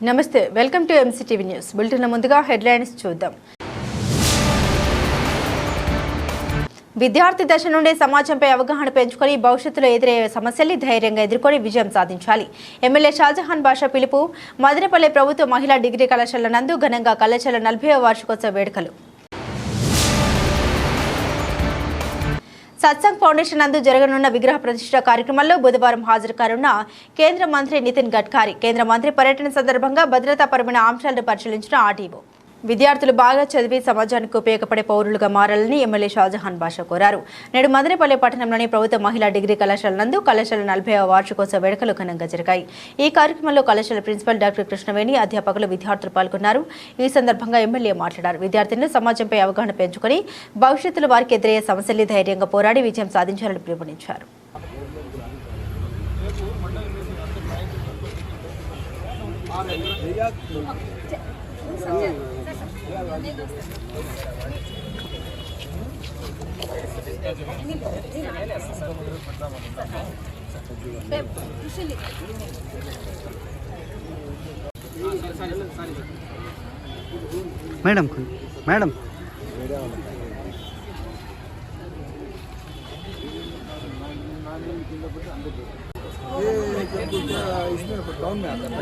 నమస్తే welcome to MCTV news bulletin ముందుగా headlines చూద్దాం. విద్యార్థి దశ నుండి సమాజంపై అవగాహన పెంచుకొని భవిష్యత్తులో ఎదురయ్యే సమస్యల్ని ధైర్యంగా ఎదుర్కొని విజయం సాధించాలి. ఎమ్మెల్యే షాజహాన్ బాషా పిలుపు. మదనపల్లి ప్రభుత్వ మహిళా డిగ్రీ కళాశాల నందు ఘనంగా కళాశాల 40వ వార్షికోత్సవ వేడుకలు. సత్సంగ్ ఫౌండేషన్ నందు జరగనున్న విగ్రహ ప్రతిష్ఠ కార్యక్రమంలో బుధవారం హాజరు కానున్న కేంద్ర మంత్రి నితిన్ గడ్కరీ. కేంద్ర మంత్రి పర్యటన సందర్భంగా భద్రతాపరమైన అంశాలను పరిశీలించిన ఆర్టీఓ. విద్యార్థులు బాగా చదివి సమాజానికి ఉపయోగపడే పౌరులుగా మారాలని ఎమ్మెల్యే షాజహాన్ బాషా కోరారు. నేడు మదనపల్లి పట్టణంలోని ప్రభుత్వ మహిళా డిగ్రీ కళాశాల నందు కళాశాల 40వ వార్షికోత్సవ వేడుకలు ఘనంగా జరిగాయి. ఈ కార్యక్రమంలో కళాశాల ప్రిన్సిపల్ డాక్టర్ కృష్ణవేణి, అధ్యాపకులు, విద్యార్థులు పాల్గొన్నారు. ఈ సందర్భంగా ఎమ్మెల్యే మాట్లాడారు. విద్యార్థులను సమాజంపై అవగాహన పెంచుకొని భవిష్యత్తులో వారికి ఎదురయ్యే సమస్యల్ని ధైర్యంగా పోరాడి విజయం సాధించాలని పిలుపునిచ్చారు. मैडम मैडम इसमें डाउन में आता है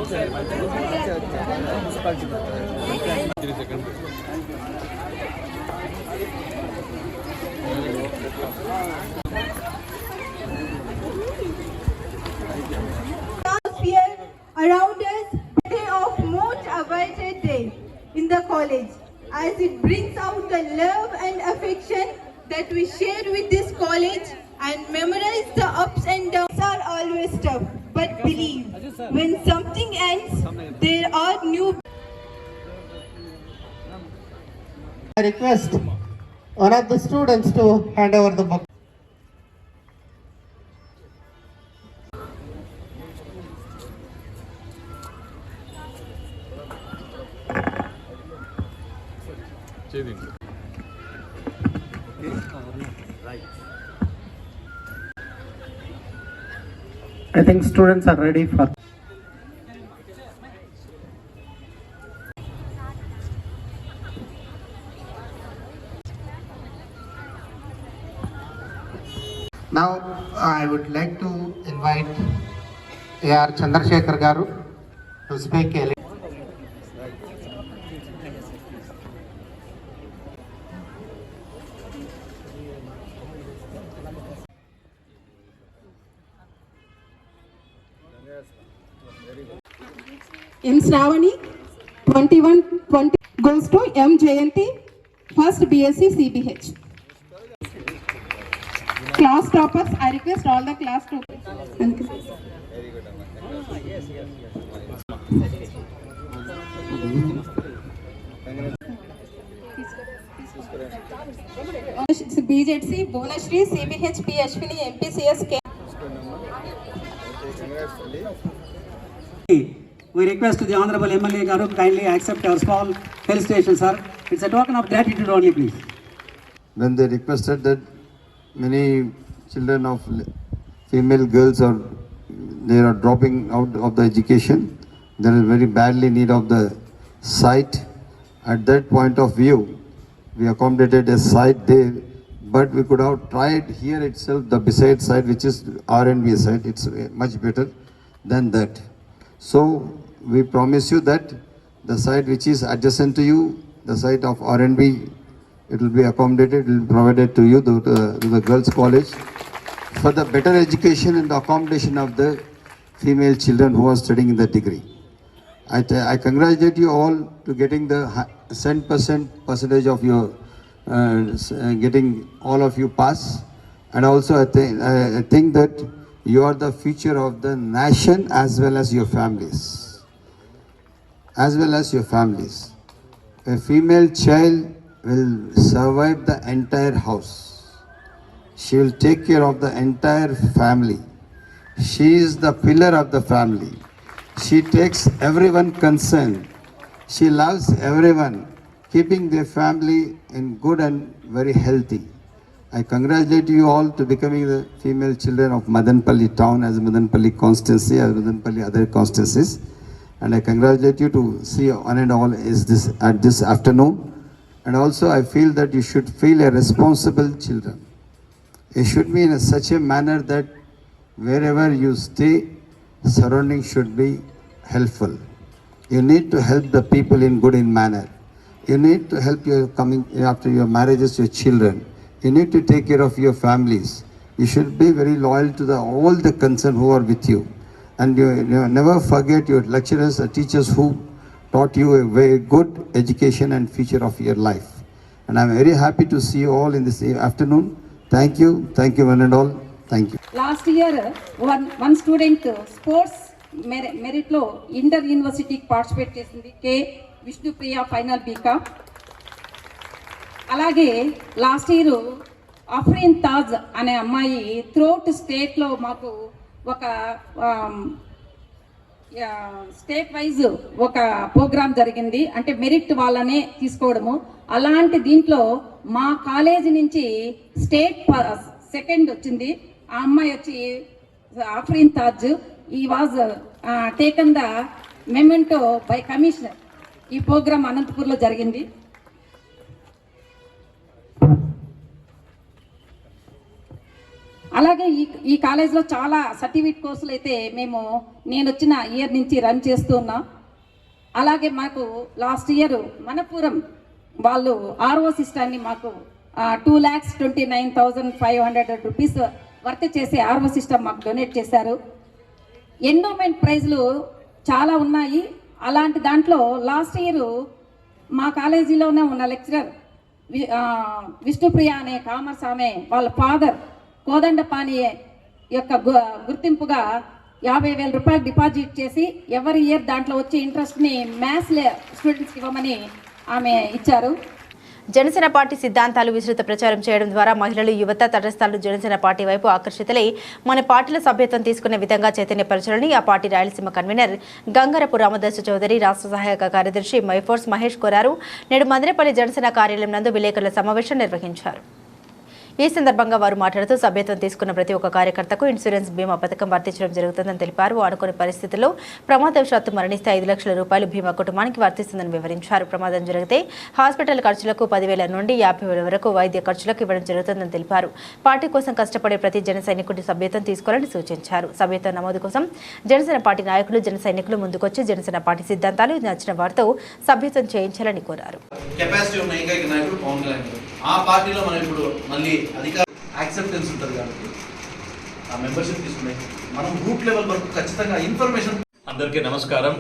around us, a day of most awaited day in the college, as it brings out the love and affection that we share with this college and memorize the ups and downs are always tough. But believe, when something ends, there are new. I request one of the students to hand over the book. I think students are ready for. Now I would like to invite A.R. Chandrasekhar Garu to speak a little. M. Shravani, 2120 goes to M. Jayanti, first BSc CBH. Class toppers, I request all the class toppers. BJC, Bhuvneshri, CBH, P. Ashwini, MPCS, K. We request the Honorable MLA Garu kindly accept our small felicitation, sir. It's a token of gratitude only, please. When they requested that many children of female girls they are dropping out of the education, there is very badly need of the site. At that point of view, we accommodated a site there, but we could have tried here itself the beside site, which is R&B site. It's much better than that. So we promise you that the site which is adjacent to you, the site of R&B, it will be accommodated, it will be provided to you, to the girls' college, for the better education and the accommodation of the female children who are studying in the degree. I congratulate you all to getting the 100% of your, getting all of you pass. And also I think that you are the future of the nation as well as your families. As well as your families. A female child will survive the entire house. She will take care of the entire family. She is the pillar of the family. She takes everyone concerned. She loves everyone, keeping their family in good and very healthy. I congratulate you all to becoming the female children of Madanpalli town as Madanpalli constituency, as Madanpalli other constituencies. and I congratulate you to see one and all is this at this afternoon. And also I feel that you should feel a responsible children. It should be in such a manner that wherever you stay, surroundings should be helpful. You need to help the people in good in manner. You need to help your coming after your marriages, your children. You need to take care of your families. You should be very loyal to all the concerned who are with you. And you never forget your lecturers, the teachers who taught you a very good education and future of your life. And I'm very happy to see you all in this afternoon. Thank you one and all. Thank you. Last year, one student sports merit lo inter university participate chesindi K Vishnupriya final BCom. అలాగే last year Afreen Taj అనే అమ్మాయి throughout స్టేట్లో మాకు ఒక state wise ఒక programme జరిగింది, అంటే merit వాళ్ళనే తీసుకోవడము. అలాంటి దీంట్లో మా కాలేజీ నుంచి స్టేట్ సెకండ్ వచ్చింది. ఆ అమ్మాయి వచ్చి అఫ్రీన్ తాజ్. ఈ was taken the memento by commissioner. ఈ ప్రోగ్రామ్ అనంతపూర్లో జరిగింది. అలాగే ఈ కాలేజ్లో చాలా సర్టిఫికేట్ కోర్సులు అయితే నేను వచ్చిన ఇయర్ నుంచి రన్ చేస్తూ ఉన్నాం. అలాగే మాకు లాస్ట్ ఇయర్ మనపురం వాళ్ళు ఆర్ఓ సిస్టాన్ని మాకు 2,29,500 రూపీస్ వర్త్ చేసే ఆర్ఓ సిస్టమ్ మాకు డొనేట్ చేశారు. ఎండోమెంట్ ప్రైజ్లు చాలా ఉన్నాయి. అలాంటి దాంట్లో లాస్ట్ ఇయర్ మా కాలేజీలోనే ఉన్న లెక్చరర్ విష్ణుప్రియ అనే కామర్స్ ఆమె వాళ్ళ ఫాదర్ కోదండపాణి యొక్క గుర్తింపుగా 50,000 రూపాయలు డిపాజిట్ చేసి ఎవరి ఇయర్ దాంట్లో వచ్చే ఇంట్రెస్ట్ని మ్యాథ్స్ స్టూడెంట్స్కి ఇవ్వమని ఆమె ఇచ్చారు. జనసేన పార్టీ సిద్ధాంతాలు విస్తృత ప్రచారం చేయడం ద్వారా మహిళలు, యువత, తటస్థాలు జనసేన పార్టీ వైపు ఆకర్షితులై మన పార్టీలో సభ్యత్వం తీసుకునే విధంగా చైతన్యపరచాలని ఆ పార్టీ రాయలసీమ కన్వీనర్ గంగరపు రామదాసు చౌదరి, రాష్ట్ర సహాయక కార్యదర్శి మైఫోర్స్ మహేష్ కోరారు. నేడు మదిరేపల్లి జనసేన కార్యాలయం నందు విలేకరుల సమావేశం నిర్వహించారు. ఈ సందర్భంగా వారు మాట్లాడుతూ సభ్యత్వం తీసుకున్న ప్రతి ఒక్క కార్యకర్తకు ఇన్సూరెన్స్ బీమా పథకం వర్తించడం జరుగుతుందని తెలిపారు. అనుకోని పరిస్థితుల్లో ప్రమాదవశాత్తు మరణిస్తే 5 లక్షల రూపాయలు బీమా కుటుంబానికి వర్తిస్తుందని వివరించారు. ప్రమాదం జరిగితే హాస్పిటల్ ఖర్చులకు 10,000 నుండి 50,000 వరకు వైద్య ఖర్చులకు ఇవ్వడం జరుగుతుందని తెలిపారు. పార్టీ కోసం కష్టపడే ప్రతి జన సైనికుడి సభ్యత్వం తీసుకోవాలని సూచించారు. సభ్యత్వం నమోదు కోసం జనసేన పార్టీ నాయకులు, జన సైనికులు ముందుకొచ్చి జనసేన పార్టీ సిద్ధాంతాలు నచ్చిన వారితో సభ్యత్వం చేయించాలని కోరారు. ఆ పార్టీలో మనం ఇప్పుడు మళ్ళీ అధికార యాక్సెప్టెన్స్ ఉంటుంది కాబట్టి ఆ మెంబర్షిప్ తీసుకునే మనం రూట్ లెవెల్ వరకు ఖచ్చితంగా ఇన్ఫర్మేషన్. అందరికీ నమస్కారం.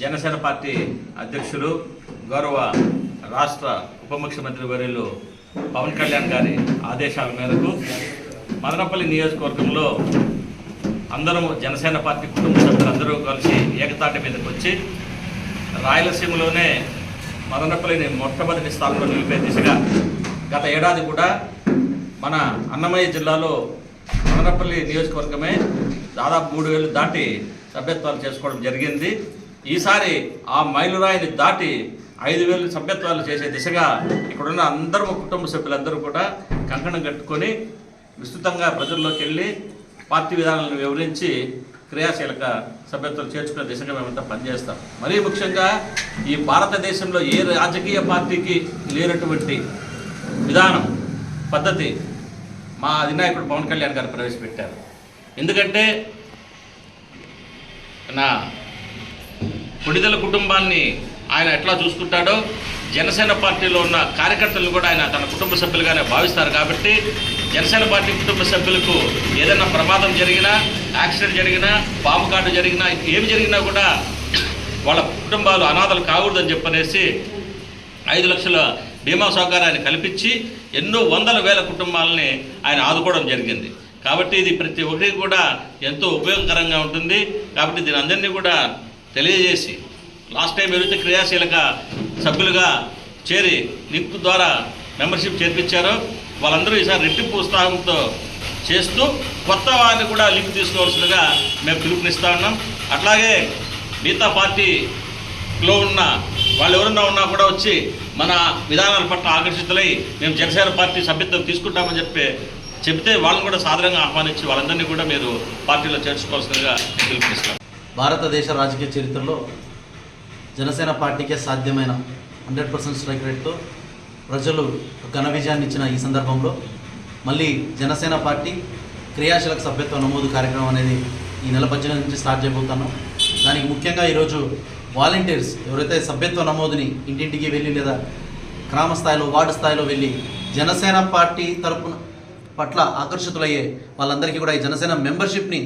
జనసేన పార్టీ అధ్యక్షులు గౌరవ రాష్ట్ర ఉప ముఖ్యమంత్రి వర్యులు పవన్ కళ్యాణ్ గారి ఆదేశాల మేరకు మదనపల్లి నియోజకవర్గంలో అందరము జనసేన పార్టీ కుటుంబ సభ్యులందరూ కలిసి ఏకతాటి మీదకి వచ్చి రాయలసీమలోనే మదనపల్లిని మొట్టమొదటి స్థానంలో నిలిపే దిశగా గత ఏడాది కూడా మన అన్నమయ్య జిల్లాలో మదనపల్లి నియోజకవర్గమే దాదాపు 3,000 దాటి సభ్యత్వాలు చేసుకోవడం జరిగింది. ఈసారి ఆ మైలురాయిని దాటి 5,000 సభ్యత్వాలు చేసే దిశగా ఇక్కడున్న అందరూ కుటుంబ సభ్యులందరూ కూడా కంకణం కట్టుకొని విస్తృతంగా ప్రజల్లోకి వెళ్ళి పార్టీ విధానాలను వివరించి క్రియాశీలక సభ్యత్వాలు చేర్చుకునే దిశగా మేమంతా పనిచేస్తాం. మరీ ముఖ్యంగా ఈ భారతదేశంలో ఏ రాజకీయ పార్టీకి లేనటువంటి విధానం, పద్ధతి మా అధినాయకుడు పవన్ కళ్యాణ్ గారు ప్రవేశపెట్టారు. ఎందుకంటే నా కొడిదల కుటుంబాన్ని ఆయన ఎట్లా చూసుకుంటాడో జనసేన పార్టీలో ఉన్న కార్యకర్తలను కూడా ఆయన తన కుటుంబ సభ్యులుగానే భావిస్తారు. కాబట్టి జనసేన పార్టీ కుటుంబ సభ్యులకు ఏదైనా ప్రమాదం జరిగినా, యాక్సిడెంట్ జరిగినా, పాము కాటు జరిగినా, ఏమి జరిగినా కూడా వాళ్ళ కుటుంబాలు అనాథలు కాకూడదని చెప్పనేసి 5 లక్షల బీమా సౌకర్యాన్ని కల్పించి ఎన్నో వందల వేల కుటుంబాలని ఆయన ఆదుకోవడం జరిగింది. కాబట్టి ఇది ప్రతి ఒక్కరికి కూడా ఎంతో ఉపయోగకరంగా ఉంటుంది. కాబట్టి దీని అందరినీ కూడా తెలియజేసి లాస్ట్ టైం ఎవరైతే క్రియాశీలక సభ్యులుగా చేరి లింక్ ద్వారా మెంబర్షిప్ చేర్పించారో వాళ్ళందరూ ఈసారి రెట్టింపు ఉత్సాహంతో చేస్తూ కొత్త వారిని కూడా లింక్ తీసుకోవాల్సిందిగా మేము పిలుపునిస్తూ ఉన్నాం. అట్లాగే మిగతా పార్టీలో ఉన్న వాళ్ళు ఎవరన్నా ఉన్నా కూడా వచ్చి మన విధానాల పట్ల ఆకర్షితులై మేము జనసేన పార్టీ సభ్యత్వం తీసుకుంటామని చెప్తే వాళ్ళని కూడా సాధారణంగా ఆహ్వానించి వాళ్ళందరినీ కూడా మీరు పార్టీలో చేర్చుకోవాల్సిందిగా పిలుపునిస్తాం. భారతదేశ రాజకీయ చరిత్రలో జనసేన పార్టీకే సాధ్యమైన 100% స్ట్రైక్ రేట్తో ప్రజలు ఘన విజయాన్ని ఇచ్చిన ఈ సందర్భంలో మళ్ళీ జనసేన పార్టీ క్రియాశీలక సభ్యత్వ నమోదు కార్యక్రమం అనేది ఈ నెల 18 నుంచి స్టార్ట్ చేయబోతున్నాం. దానికి ముఖ్యంగా ఈరోజు వాలంటీర్స్ ఎవరైతే సభ్యత్వ నమోదుని ఇంటింటికి వెళ్ళి లేదా గ్రామ స్థాయిలో వార్డు స్థాయిలో వెళ్ళి జనసేన పార్టీ తరపున పట్ల ఆకర్షితులయ్యే వాళ్ళందరికీ కూడా ఈ జనసేన మెంబర్షిప్ని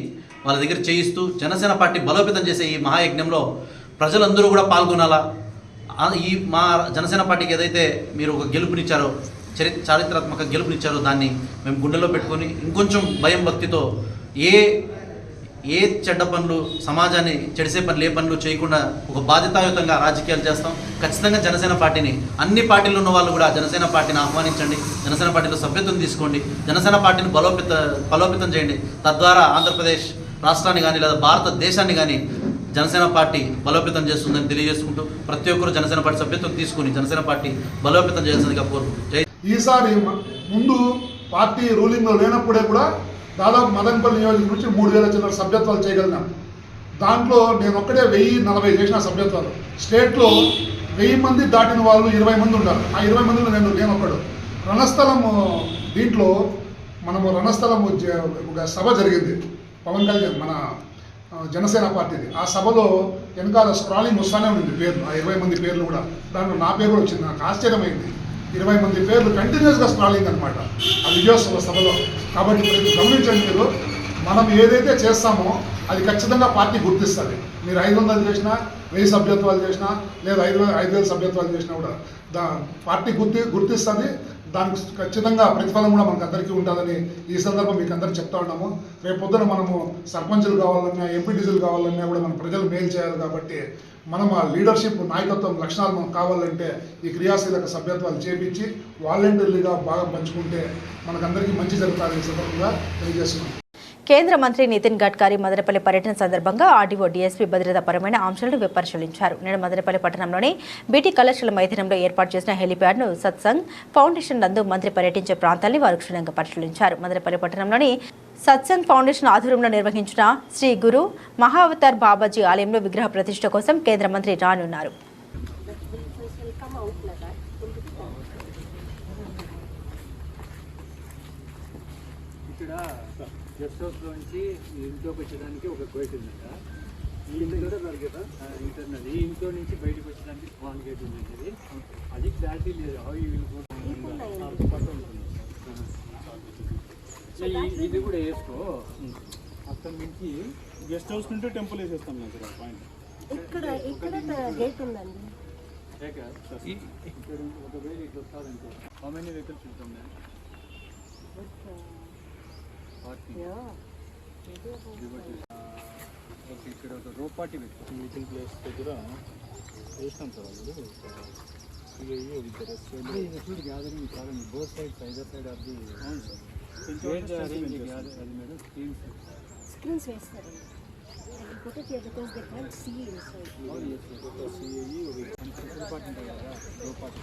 వాళ్ళ దగ్గర చేయిస్తూ జనసేన పార్టీ బలోపేతం చేసే ఈ మహాయజ్ఞంలో ప్రజలందరూ కూడా పాల్గొనాలా. ఈ మా జనసేన పార్టీకి ఏదైతే మీరు ఒక గెలుపునిచ్చారో చారిత్రాత్మక గెలుపునిచ్చారో దాన్ని మేము గుండెలో పెట్టుకొని ఇంకొంచెం భయం భక్తితో ఏ చెడ్డ పనులు సమాజాన్ని చెడిసే పనులు ఏ పనులు చేయకుండా ఒక బాధ్యతాయుతంగా రాజకీయాలు చేస్తాం. ఖచ్చితంగా జనసేన పార్టీని అన్ని పార్టీలు ఉన్న వాళ్ళు కూడా జనసేన పార్టీని ఆహ్వానించండి, జనసేన పార్టీలో సభ్యత్వం తీసుకోండి, జనసేన పార్టీని బలోపేతం చేయండి. తద్వారా ఆంధ్రప్రదేశ్ రాష్ట్రాన్ని కానీ లేదా భారతదేశాన్ని కానీ జనసేన పార్టీ బలోపేతం చేస్తుందని తెలియజేసుకుంటూ ప్రతి ఒక్కరు జనసేన పార్టీ సభ్యత్వం తీసుకుని జనసేన పార్టీ బలోపేతం చేయాల్సిందిగా కోరుకుంటున్నాను. ఈసారి ముందు పార్టీ రూలింగ్లో లేనప్పుడే కూడా దాదాపు మదనపల్లి నియోజకవర్గం నుంచి 3000 చిల్లర సభ్యత్వాలు చేయగలిగినాం. దాంట్లో నేను ఒక్కడే 1040 చేసిన సభ్యత్వాలు. స్టేట్లో 1000 మంది దాటిన వాళ్ళు 20 మంది ఉన్నారు. ఆ 20 మందిలో నేను ఒక్కడు. రణస్థలము దీంట్లో మనము రణస్థలము ఒక సభ జరిగింది పవన్ కళ్యాణ్ మన జనసేన పార్టీది. ఆ సభలో వెనకాల స్క్రాలింగ్ వస్తూనే ఉంది పేర్లు, ఆ 20 మంది పేర్లు కూడా. దాంట్లో నా పేరు కూడా వచ్చింది. నాకు ఆశ్చర్యమైంది. 20 మంది పేర్లు కంటిన్యూస్గా స్క్రాలింగ్ అనమాట ఆ విజయోత్సవ సభలో. కాబట్టి ఇప్పుడు గమనించండి, మీరు మనం ఏదైతే చేస్తామో అది ఖచ్చితంగా పార్టీ గుర్తిస్తుంది. మీరు 500 చేసినా 1000 సభ్యత్వాలు చేసినా లేదా 5000 సభ్యత్వాలు చేసినా కూడా పార్టీ గుర్తిస్తుంది. దానికి ఖచ్చితంగా ప్రతిఫలం కూడా మనకు అందరికీ ఉంటుందని ఈ సందర్భం మీకు అందరికీ చెప్తా ఉన్నాము. రేపు పొద్దున మనము సర్పంచులు కావాలన్నా ఎంపీటీసీలు కావాలన్నా కూడా మన ప్రజలు మేలు చేయాలి. కాబట్టి మనం ఆ లీడర్షిప్ నాయకత్వం లక్షణాలు మనకు కావాలంటే ఈ క్రియాశీలక సభ్యత్వాలు చేపించి వాలంటీర్లుగా భాగం పంచుకుంటే మనకందరికీ మంచి జరుగుతుంది సందర్భంగా తెలియజేస్తున్నాం. కేంద్ర మంత్రి నితిన్ గడ్కరీ మదనపల్లి పర్యటన సందర్భంగా ఆర్డీఓ డీఎస్పీ భద్రతాపరమైన అంశాలను పరిశీలించారు. నేడు మదనపల్లి పట్టణంలోని బీటీ కళాశాల మైదానంలో ఏర్పాటు చేసిన హెలిప్యాడ్ను సత్సంగ్ ఫౌండేషన్ నందు మంత్రి పర్యటించే ప్రాంతాన్ని వారు క్షుణ్ణంగా పరిశీలించారు. మదనపల్లి పట్టణంలోని సత్సంగ్ ఫౌండేషన్ ఆధ్వర్యంలో నిర్వహించిన శ్రీ గురు మహావతార్ బాబాజీ ఆలయంలో విగ్రహ ప్రతిష్ఠ కోసం కేంద్ర మంత్రి రానున్నారు. గెస్ట్ హౌస్లో నుంచి ఇంట్లోకి వచ్చేదానికి ఒక గేట్ ఉందంట. ఈ ఇంట్లో ఇంటర్నల్ ఈ ఇంట్లో నుంచి బయటకు వచ్చేదానికి స్మాల్ గేట్ ఉందండి. అది క్లారిటీ లేదు. హౌ యూ విల్ గో ఇది కూడా వేసుకో. అక్కడి నుంచి గెస్ట్ హౌస్ నుండి టెంపుల్ వేసేస్తాం మేము ఇక్కడ పాయింట్. ఇక్కడ గేట్ ఉందండి. ఒకవేళ ఇట్లా వస్తుందంటే హౌ మెనీ వెహికల్స్ ఉంటాం మేము? ఇక్కడ ఒక రోపాటి మీటింగ్ ప్లేస్ దగ్గర వేసినాం సార్. వాళ్ళు చూడు గ్యాదరింగ్ కాదండి. Both sides either side of the. అవును సార్. అది మేడం స్క్రీన్స్ వేస్తారు. రోపాటి ఉంటాయి కదా, రోపాటి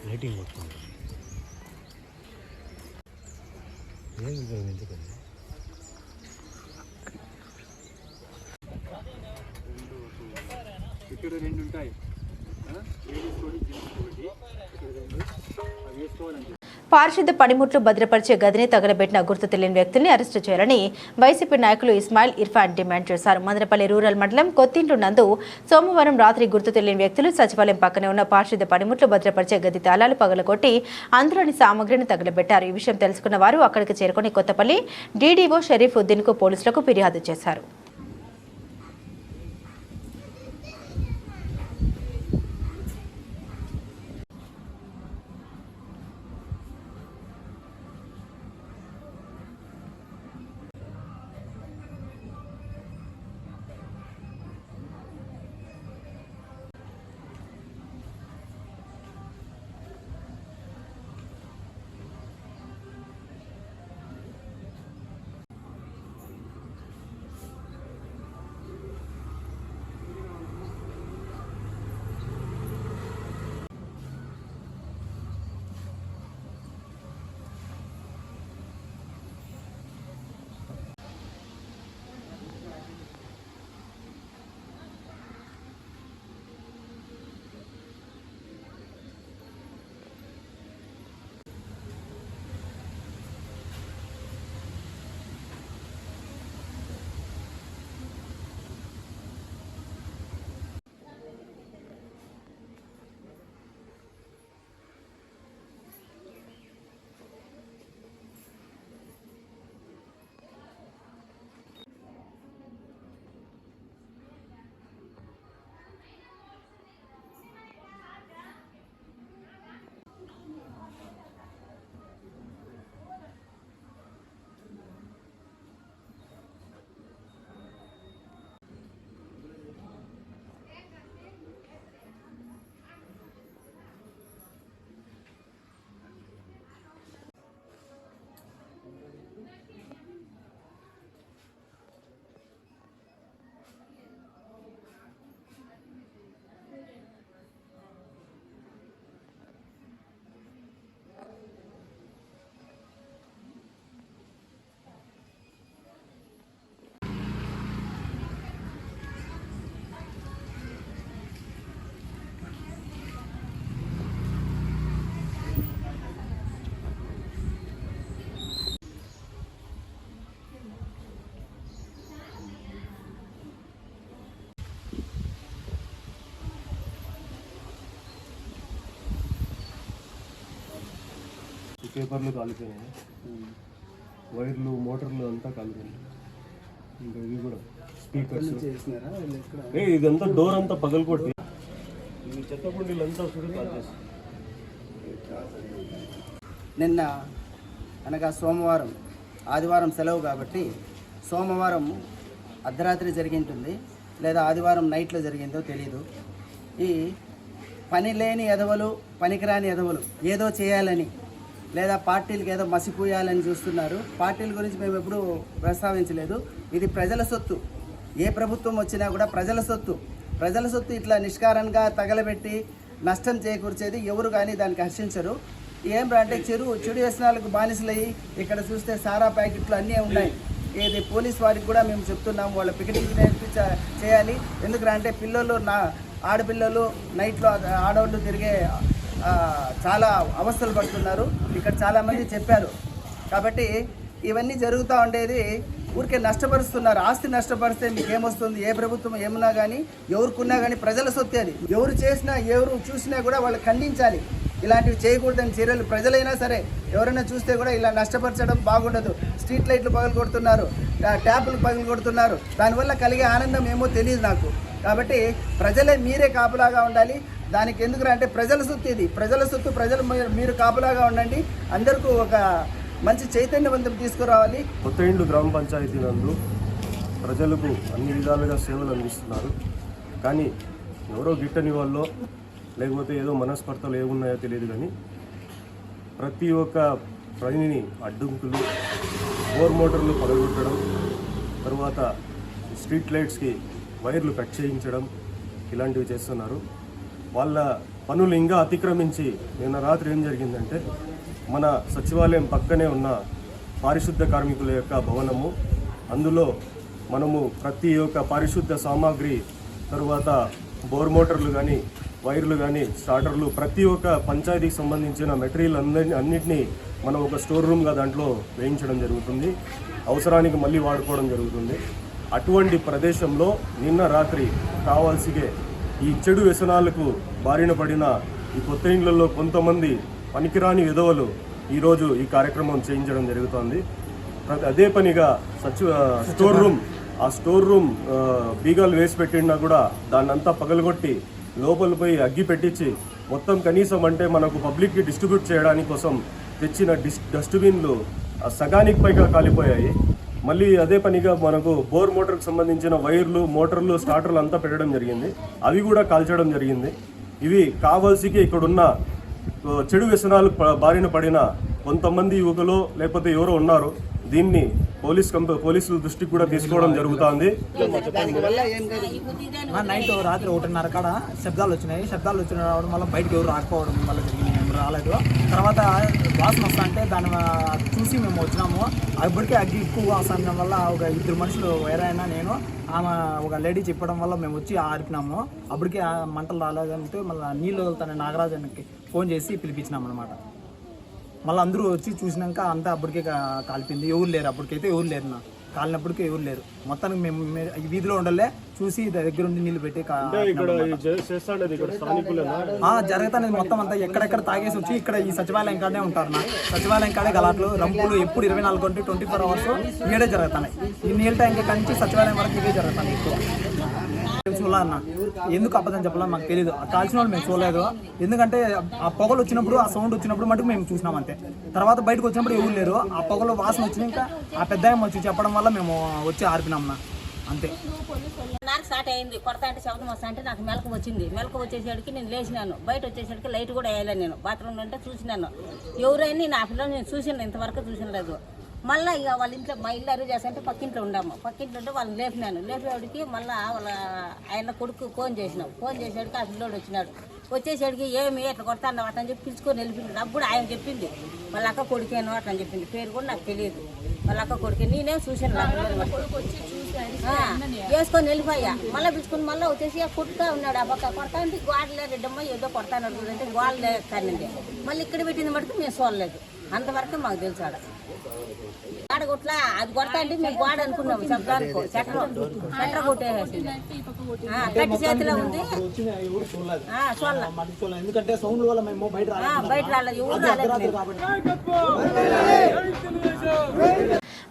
లైటింగ్ వస్తుంది. ఇక్కడ 2 ఉంటాయి. పారిశుద్ధ్య పనిముట్లు భద్రపరిచే గదిని తగలబెట్టిన గుర్తు తెలియని వ్యక్తుల్ని అరెస్టు చేయాలని వైసీపీ నాయకులు ఇస్మాయిల్ ఇర్ఫాన్ డిమాండ్ చేశారు. మదనపల్లి రూరల్ మండలం కొత్తింటు నందు సోమవారం రాత్రి గుర్తు తెలియని వ్యక్తులు సచివాలయం పక్కనే ఉన్న పారిశుద్ధ్య పనిముట్లు భద్రపరిచే గది తాళాలు పగలగొట్టి అందులోని సామగ్రిని తగలబెట్టారు. ఈ విషయం తెలుసుకున్న వారు అక్కడికి చేరుకుని కొత్తపల్లి డీడీఓ షరీఫ్ ఉద్దీన్ కు పోలీసులకు ఫిర్యాదు చేశారు. పేపర్లు కాలిపోయినాయి, వైర్లు మోటార్లు అంతా కాలిపోయినాయి. ఇంకా ఇవి కూడా స్పీకర్స్ ఇదంతా డోర్ అంతా పగలకొట్టి ఈ చెత్త కుండీలంతా కూడా కాల్చేసి. నిన్న అనగా సోమవారం, ఆదివారం సెలవు కాబట్టి సోమవారం అర్ధరాత్రి జరిగింటుంది లేదా ఆదివారం నైట్లో జరిగిందో తెలీదు. ఈ పని లేని ఎదవలు, పనికిరాని ఎదవలు ఏదో చేయాలని లేదా పార్టీలకు ఏదో మసిపోయాలని చూస్తున్నారు. పార్టీల గురించి మేము ఎప్పుడూ ప్రస్తావించలేదు. ఇది ప్రజల సొత్తు. ఏ ప్రభుత్వం వచ్చినా కూడా ప్రజల సొత్తు. ప్రజల సొత్తు ఇట్లా నిష్కారంగా తగలబెట్టి నష్టం చేకూర్చేది ఎవరు కానీ దానికి హర్షించరు. ఏం అంటే చెడు వ్యసనాలకు బానిసలయ్యి ఇక్కడ చూస్తే సారా ప్యాకెట్లు అన్నీ ఉన్నాయి. ఇది పోలీస్ వారికి కూడా మేము చెప్తున్నాము, వాళ్ళ పికెటింగ్ చేయాలి. ఎందుకంటే పిల్లలు ఆడపిల్లలు నైట్లో ఆడవాళ్ళు తిరిగే చాలా అవస్థలు పడుతున్నారు. ఇక్కడ చాలామంది చెప్పారు. కాబట్టి ఇవన్నీ జరుగుతూ ఉండేది ఊరికే నష్టపరుస్తున్నారు. ఆస్తి నష్టపరిస్తే మీకేమొస్తుంది? ఏ ప్రభుత్వం ఏమన్నా కానీ ఎవరికున్నా కానీ ప్రజల సొత్తే అది. ఎవరు చేసినా ఎవరు చూసినా కూడా వాళ్ళు ఖండించాలి. ఇలాంటివి చేయకూడదని చర్యలు ప్రజలైనా సరే ఎవరైనా చూస్తే కూడా ఇలా నష్టపరచడం బాగుండదు. స్ట్రీట్ లైట్లు పగలు కొడుతున్నారు, ట్యాపులు పగలు కొడుతున్నారు. దానివల్ల కలిగే ఆనందం ఏమో తెలియదు నాకు. కాబట్టి ప్రజలే మీరే కాపులాగా ఉండాలి. దానికి ఎందుకంటే ప్రజల సొత్తు ఇది. ప్రజల సొత్తు ప్రజలు మీరు కాపులాగా ఉండండి. అందరికీ ఒక మంచి చైతన్యవంతం తీసుకురావాలి. కొత్త ఇండ్లు గ్రామ పంచాయతీ నందు ప్రజలకు అన్ని విధాలుగా సేవలు అందిస్తున్నారు. కానీ ఎవరో గిట్టని వాళ్ళు లేకపోతే ఏదో మనస్పర్ధలు ఏమున్నాయో తెలియదు, కానీ ప్రతి ఒక్క పనిని అడ్డంకులు, బోర్ మోటార్లు పగలగొట్టడం, తర్వాత స్ట్రీట్ లైట్స్కి వైర్లు కట్ చేయించడం ఇలాంటివి చేస్తున్నారు. వాళ్ళ పనులు ఇంకా అతిక్రమించి నిన్న రాత్రి ఏం జరిగిందంటే మన సచివాలయం పక్కనే ఉన్న పారిశుద్ధ కార్మికుల యొక్క భవనము, అందులో మనము ప్రతి ఒక్క పారిశుద్ధ సామాగ్రి, తరువాత బోర్ మోటార్లు కానీ వైర్లు కానీ స్టార్టర్లు ప్రతి ఒక్క పంచాయతీకి సంబంధించిన మెటీరియల్ అన్నిటినీ మనం ఒక స్టోర్ రూమ్గా దాంట్లో వేయించడం జరుగుతుంది. అవసరానికి మళ్ళీ వాడుకోవడం జరుగుతుంది. అటువంటి ప్రదేశంలో నిన్న రాత్రి కావాల్సిగే ఈ చెడు వ్యసనాలకు బారిన పడిన ఈ కొత్త ఇండ్లలో కొంతమంది పనికిరాని విధవలు ఈరోజు ఈ కార్యక్రమం చేయించడం జరుగుతోంది. అదే పనిగా స్టోర్ రూమ్ బీగాలు వేసి పెట్టినా కూడా దాన్నంతా పగలగొట్టి లోపలిపోయి అగ్గి పెట్టించి మొత్తం కనీసం అంటే మనకు పబ్లిక్కి డిస్ట్రిబ్యూట్ చేయడానికి కోసం తెచ్చిన డస్ట్బిన్లు సగానికి పైగా కాలిపోయాయి. మళ్ళీ అదే పనిగా మనకు బోర్ మోటార్కి సంబంధించిన వైర్లు, మోటార్లు, స్టార్టర్లు అంతా పెట్టడం జరిగింది. అవి కూడా కాల్చడం జరిగింది. ఇవి కావాల్సికి ఇక్కడున్న చెడు వ్యసనాలు బారిన పడిన కొంతమంది యువకులు లేకపోతే ఎవరో ఉన్నారు. దీన్ని పోలీసుల దృష్టికి కూడా తీసుకోవడం జరుగుతుంది. నైట్ రాత్రి 1:30 కాడ శబ్దాలు వచ్చిన రావడం వల్ల బయటకు ఎవరు రాకపోవడం వల్ల జరిగింది. మేము రాలేదు. తర్వాత వాసన వస్తా అంటే దాన్ని చూసి మేము వచ్చినాము. అప్పటికే అగ్గి ఎక్కువ వాసన వల్ల ఒక 2 మనుషులు వేరైనా నేను ఆమె ఒక లేడీ చెప్పడం వల్ల మేము వచ్చి ఆరిపినాము. అప్పటికే మంటలు రాలేదంటే మళ్ళీ నీళ్ళు వదులుతానే నాగరాజన్కి ఫోన్ చేసి పిలిపించినాం అనమాట. మళ్ళీ అందరూ వచ్చి చూసినాక అంతా అప్పటికే కాలిపోయింది. ఎవరు లేరు, అప్పటికైతే ఎవరు లేరు. కాలినప్పటికీ ఎవరు లేరు. మొత్తానికి మేము వీధిలో ఉండలే చూసి దగ్గర ఉండి నీళ్ళు పెట్టి జరుగుతానేది. మొత్తం అంతా ఎక్కడెక్కడ తాగేసి వచ్చి ఇక్కడ ఈ సచివాలయం కాడే ఉంటారు. సచివాలయం కాడే గలాట్లు, రంపులు ఎప్పుడు 24 గంటలు 24 అవర్స్ ఇవే జరుగుతున్నాయి. ఈ నీళ్ళ ట్యాంక్ నుంచి సచివాలయం వరకు ఇవే జరుగుతున్నాయి ఎక్కువ. చూడాలన్నా ఎందుకు అబద్ధం చెప్పాలని మాకు తెలియదు. కాల్చిన వాళ్ళు మేము చూడలేదు. ఎందుకంటే ఆ పొగలు వచ్చినప్పుడు, ఆ సౌండ్ వచ్చినప్పుడు మటుకు మేము చూసినాం అంతే. తర్వాత బయటకు వచ్చినప్పుడు ఎవరు లేరు. ఆ పొగలు వాసన వచ్చినాక ఆ పెద్ద వచ్చి చెప్పడం వల్ల మేము వచ్చి ఆర్పినాం అంతే. నాకు స్టార్ట్ అయింది. కొడతా అంటే శబ్దం వస్తా అంటే నాకు మెలకు వచ్చింది. మెలకు వచ్చేసరికి నేను లేచినాను. బయట వచ్చేసరికి లైట్ కూడా వేయలేను. నేను బాత్రూంలో ఉంటే చూసినాను. ఎవరైనా నా పిల్లలు నేను చూసిన ఇంతవరకు చూసినలేదు. మళ్ళీ ఇక వాళ్ళ ఇంట్లో మా ఇల్లు అరుగు చేస్తా అంటే పక్కింట్లో ఉండాము. పక్కింట్లో ఉంటే వాళ్ళని లేపినాను. లేపేవాడికి మళ్ళీ వాళ్ళ ఆయన కొడుకు ఫోన్ చేసినాం. ఫోన్ చేసేవాడికి ఆ పిల్లోడు వచ్చినాడు. వచ్చేసరికి ఏమి ఎట్లా కొడతాను అట్లని చెప్పి పిలుచుకొని వెళ్ళిపోయింది. అప్పుడు ఆయన చెప్పింది వాళ్ళ అక్క కొడుకేను అట్లని చెప్పింది. పేరు కూడా నాకు తెలియదు. వాళ్ళ అక్క కొడుకే నేనే చూసాను. వేసుకొని వెళ్ళిపోయా. మళ్ళీ పిలుచుకొని మళ్ళీ వచ్చేసి కొట్టుతా ఉన్నాడు. ఆ పక్క కొడతా అంటే గోడలే రెడ్డమ్మ ఏదో కొడతాను అంటే గోడలే కానింది. మళ్ళీ ఇక్కడ పెట్టింది మటుకు మేము చూడలేదు. అంతవరకు మాకు తెలుసు. కొట్లా అది కొడతా అంటే మేము గోడ అనుకున్నాము శబ్దానికి చెట్ర కొట్టేసి గట్టి చేతిలో ఉంది ఎందుకంటే సౌండ్ వల్ల మేము బయట రాలేదు ఎవరు రాలేదు.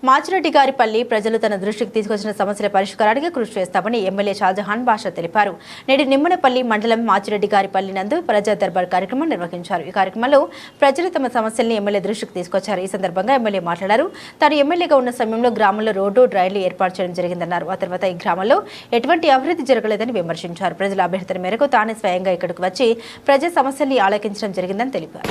మాచిరెడ్డిగారిపల్లి ప్రజలు తన దృష్టికి తీసుకొచ్చిన సమస్యల పరిష్కారానికి కృషి చేస్తామని ఎమ్మెల్యే షాజహాన్ బాషా తెలిపారు. నేడు నిమ్మనపల్లి మండలం మాచిరెడ్డిగారిపల్లి నందు ప్రజా దర్బార్ కార్యక్రమం నిర్వహించారు. ఈ కార్యక్రమంలో ప్రజలు తమ సమస్యల్ని ఎమ్మెల్యే దృష్టికి తీసుకొచ్చారు. ఈ సందర్భంగా ఎమ్మెల్యే మాట్లాడారు. తాను ఎమ్మెల్యేగా ఉన్న సమయంలో గ్రామంలో రోడ్డు డ్రైన్లు ఏర్పాటు చేయడం జరిగిందన్నారు. ఆ తర్వాత ఈ గ్రామంలో ఎటువంటి అభివృద్ధి జరగలేదని విమర్శించారు. ప్రజల అభ్యర్థన మేరకు తానే స్వయంగా ఇక్కడికి వచ్చి ప్రజా సమస్యల్ని ఆలకించడం జరిగిందని తెలిపారు.